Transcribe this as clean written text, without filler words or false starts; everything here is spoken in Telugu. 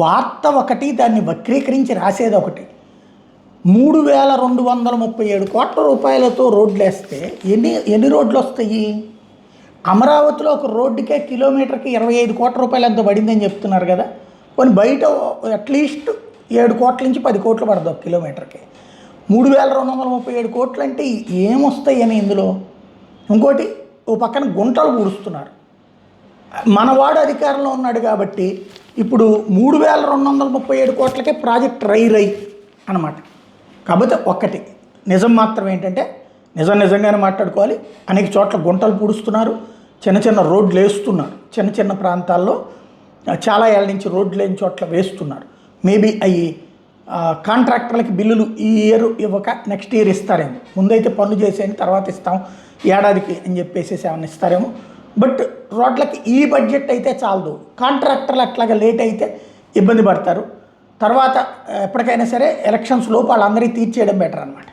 వార్త ఒకటి, దాన్ని వక్రీకరించి రాసేది ఒకటి. 3237 కోట్ల రూపాయలతో రోడ్లు వేస్తే ఎన్ని రోడ్లు వస్తాయి? అమరావతిలో ఒక రోడ్డుకే కిలోమీటర్కి 25 కోట్ల రూపాయలు ఎంత పడిందని చెప్తున్నారు కదా. కొన్ని బయట అట్లీస్ట్ 7 కోట్ల నుంచి 10 కోట్లు పడదు ఒక కిలోమీటర్కి. 3237 కోట్లు అంటే ఏమొస్తాయి అని ఇందులో. ఇంకోటి, ఓ పక్కన గుంటలు పూడుస్తున్నారు. మనవాడు అధికారంలో ఉన్నాడు కాబట్టి ఇప్పుడు 3237 కోట్లకే ప్రాజెక్ట్ రై అన్నమాట. కాకపోతే ఒక్కటి నిజం మాత్రం ఏంటంటే, నిజంగానే మాట్లాడుకోవాలి, అనేక చోట్ల గుంటలు పూడుస్తున్నారు, చిన్న చిన్న రోడ్లు వేస్తున్నారు. చిన్న ప్రాంతాల్లో చాలా ఏళ్ళ నుంచి రోడ్లు లేని చోట్ల వేస్తున్నారు. మేబీ అవి కాంట్రాక్టర్లకి బిల్లులు ఈ ఇయర్ ఇవ్వక నెక్స్ట్ ఇయర్ ఇస్తారేమో. ముందైతే పనులు చేసేయండి, తర్వాత ఇస్తాం ఏడాదికి అని చెప్పేసి ఏమైనా ఇస్తారేమో. బట్ రోడ్లకి ఈ బడ్జెట్ అయితే చాలదు. కాంట్రాక్టర్లు అట్లాగా లేట్ అయితే ఇబ్బంది పడతారు. తర్వాత ఎప్పటికైనా సరే ఎలక్షన్స్ లోపు వాళ్ళందరికీ తీర్చేయడం బెటర్ అనమాట.